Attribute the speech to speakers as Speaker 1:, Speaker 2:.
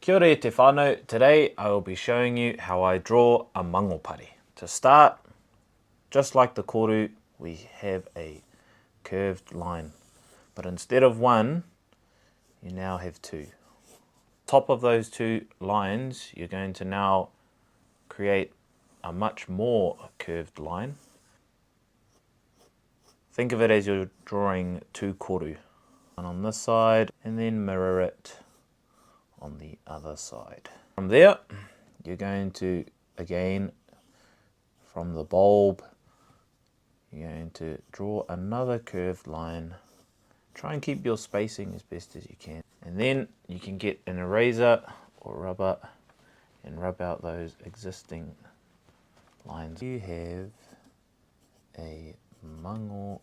Speaker 1: Kia ora te whānau. Today I will be showing you how I draw a Mangōpare. To start, just like the koru, we have a curved line. But instead of one, you now have two. Top of those two lines, you're going to now create a much more curved line. Think of it as you're drawing two koru. One on this side, and then mirror it on the other side. From there, you're going to, again, from the bulb, you're going to draw another curved line. Try and keep your spacing as best as you can. And then you can get an eraser or rubber and rub out those existing lines. You have a Mangōpare.